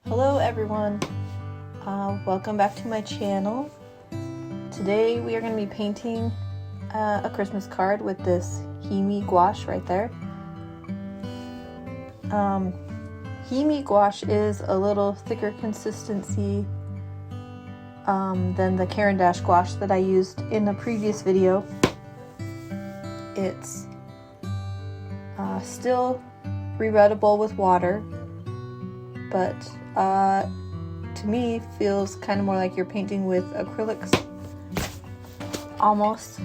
Hello everyone, welcome back to my channel. Today we are going to be painting a Christmas card with this himi gouache right there. Himi gouache is a little thicker consistency than the Caran d'Ache gouache that I used in the previous video. It's still rereadable with water, but to me feels kind of more like you're painting with acrylics almost,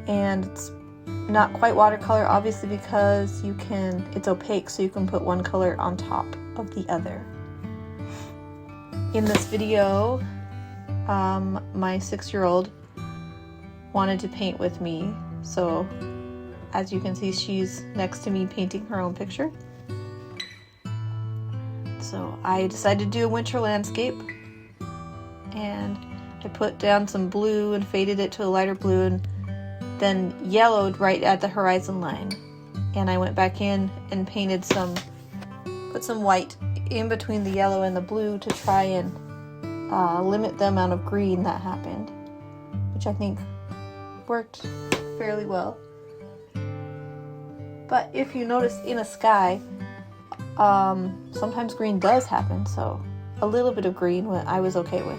and it's not quite watercolor obviously because it's opaque, so you can put one color on top of the other. In this video, my 6-year-old wanted to paint with me, so as you can see she's next to me painting her own picture. So I decided to do a winter landscape, and I put down some blue and faded it to a lighter blue and then yellowed right at the horizon line. And I went back in and painted put some white in between the yellow and the blue to try and limit the amount of green that happened, which I think worked fairly well. But if you notice in a sky, sometimes green does happen, so a little bit of green I was okay with.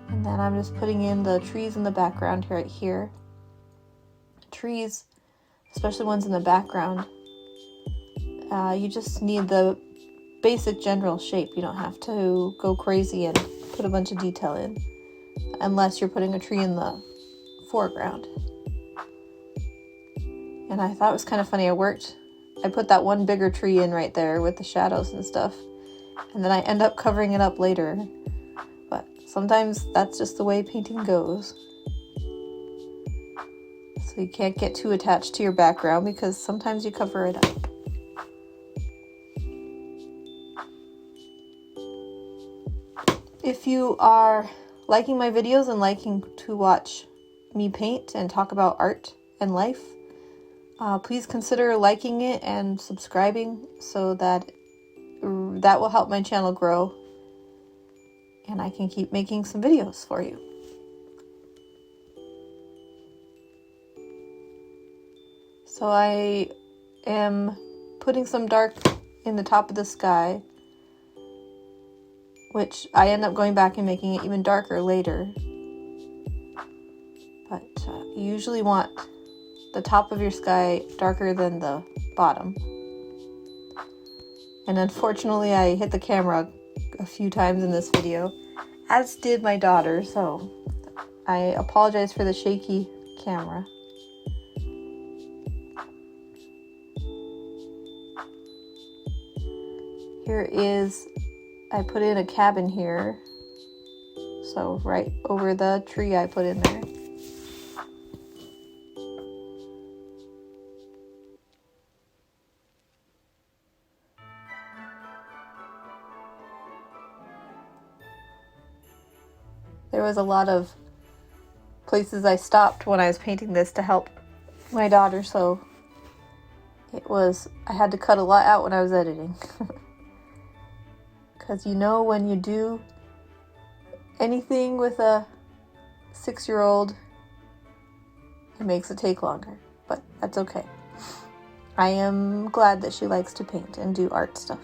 And then I'm just putting in the trees in the background right here. Trees, especially ones in the background, you just need the basic general shape. You don't have to go crazy and put a bunch of detail in, unless you're putting a tree in the foreground. And I thought it was kind of funny, I put that one bigger tree in right there with the shadows and stuff, and then I end up covering it up later. But sometimes that's just the way painting goes. So you can't get too attached to your background because sometimes you cover it up. If you are liking my videos and liking to watch me paint and talk about art and life, please consider liking it and subscribing so that will help my channel grow and I can keep making some videos for you. So I am putting some dark in the top of the sky, which I end up going back and making it even darker later. But you usually want the top of your sky darker than the bottom. And unfortunately I hit the camera a few times in this video, as did my daughter, so I apologize for the shaky camera. I put in a cabin here, so right over the tree I put in there. There was a lot of places I stopped when I was painting this to help my daughter, so I had to cut a lot out when I was editing. Because when you do anything with a 6-year-old, it makes it take longer, but that's okay. I am glad that she likes to paint and do art stuff.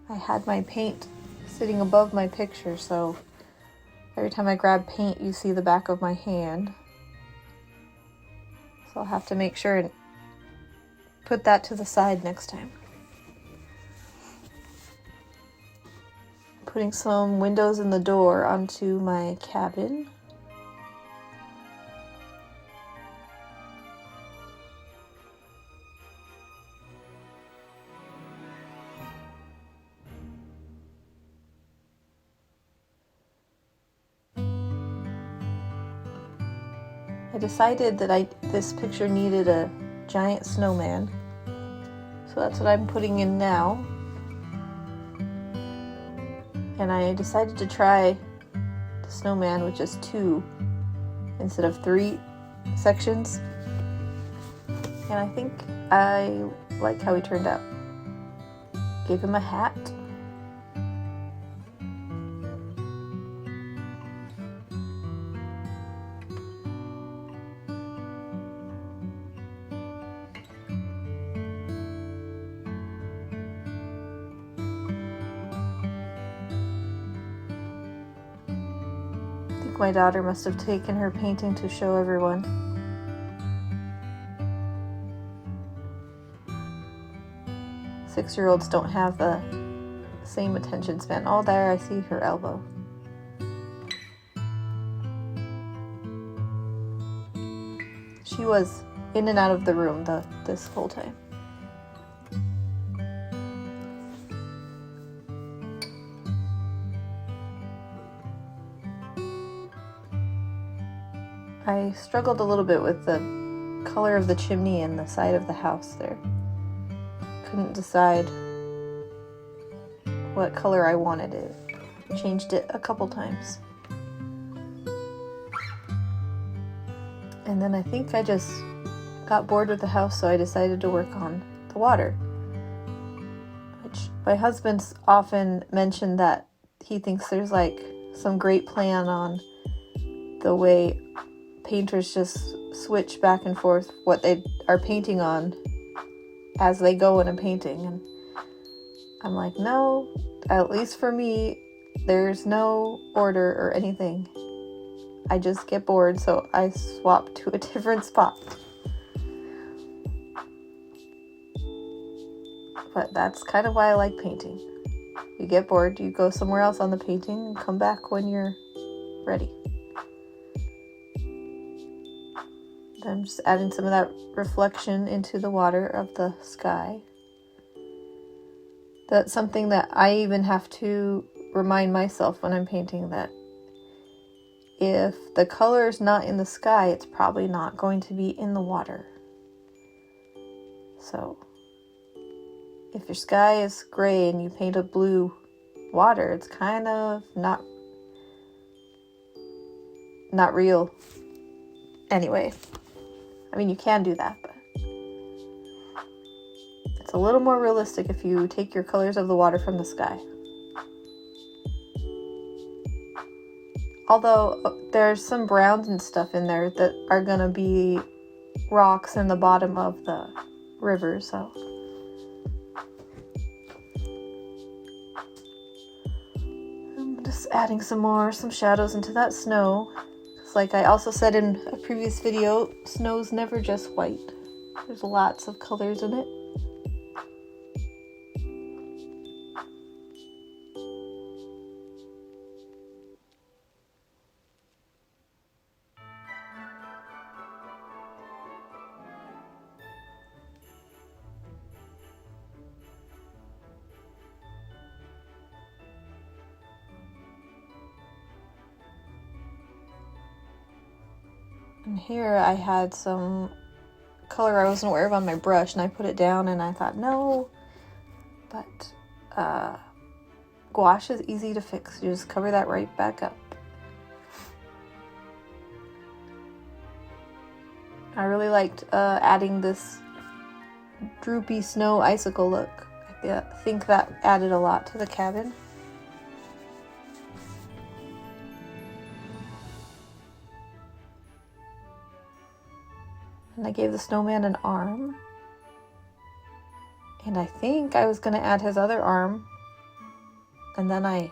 I had my paint sitting above my picture, so every time I grab paint you see the back of my hand. So I'll have to make sure and put that to the side next time. Putting some windows in the door onto my cabin. I decided that this picture needed a giant snowman, so that's what I'm putting in now. And I decided to try the snowman with just 2 instead of 3 sections. And I think I like how he turned out. Gave him a hat. I think my daughter must have taken her painting to show everyone. Six-year-olds don't have the same attention span. Oh, there, I see her elbow. She was in and out of the room this whole time. I struggled a little bit with the color of the chimney and the side of the house there. Couldn't decide what color I wanted it. Changed it a couple times. And then I think I just got bored with the house, so I decided to work on the water. Which my husband's often mentioned that he thinks there's like some great plan on the way painters just switch back and forth what they are painting on as they go in a painting. And I'm like, no, at least for me, there's no order or anything. I just get bored, so I swap to a different spot. But that's kind of why I like painting. You get bored, you go somewhere else on the painting and come back when you're ready. I'm just adding some of that reflection into the water of the sky. That's something that I even have to remind myself when I'm painting, that if the color is not in the sky, it's probably not going to be in the water. So if your sky is gray and you paint a blue water, it's kind of not real. Anyway, I mean, you can do that, but it's a little more realistic if you take your colors of the water from the sky. Although there's some browns and stuff in there that are going to be rocks in the bottom of the river, so. I'm just adding some shadows into that snow. Like I also said in a previous video, snow's never just white. There's lots of colors in it. And here I had some color I wasn't aware of on my brush, and I put it down and I thought, no, but gouache is easy to fix. You just cover that right back up. I really liked adding this droopy snow icicle look. I think that added a lot to the cabin. And I gave the snowman an arm. And I think I was going to add his other arm. And then I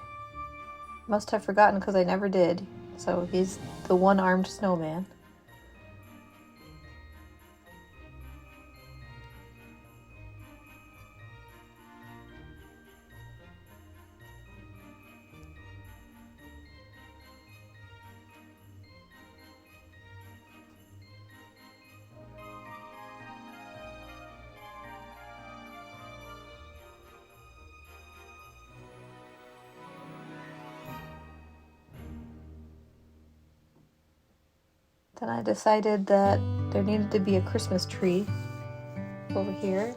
must have forgotten because I never did. So he's the one-armed snowman. Then I decided that there needed to be a Christmas tree over here.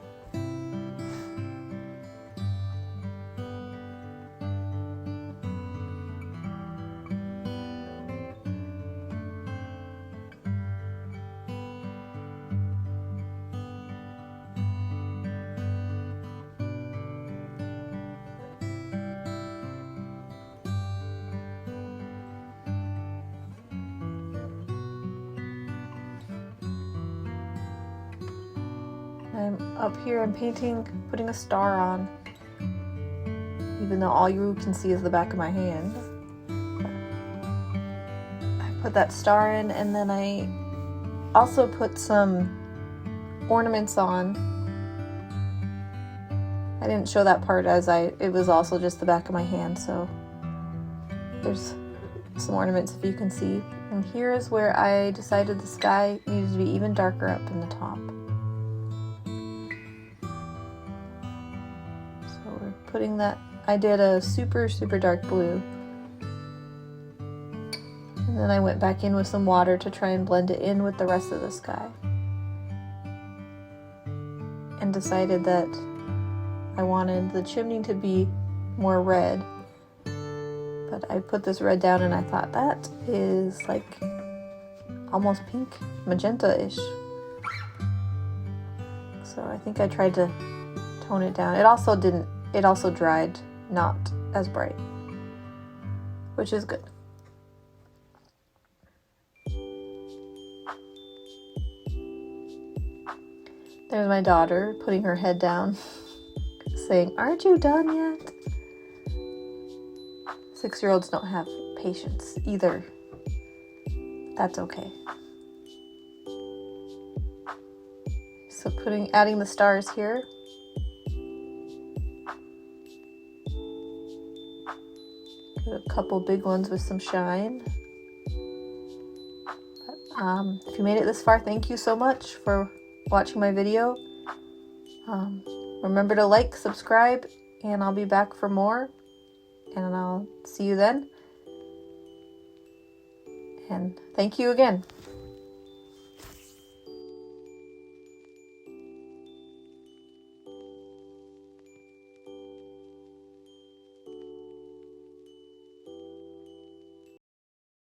I'm up here, I'm painting, putting a star on, even though all you can see is the back of my hand. I put that star in, and then I also put some ornaments on. I didn't show that part as it was also just the back of my hand, so there's some ornaments if you can see. And here is where I decided the sky needed to be even darker up in the top. Putting that, I did a super dark blue, and then I went back in with some water to try and blend it in with the rest of the sky, and decided that I wanted the chimney to be more red, but I put this red down and I thought that is like almost pink, magenta-ish, so I think I tried to tone it down. It also dried not as bright, which is good. There's my daughter putting her head down, saying, "Aren't you done yet?" 6-year-olds don't have patience either. That's okay. So adding the stars here. A couple big ones with some shine. But, if you made it this far, thank you so much for watching my video. Remember to like, subscribe, and I'll be back for more. And I'll see you then. And thank you again.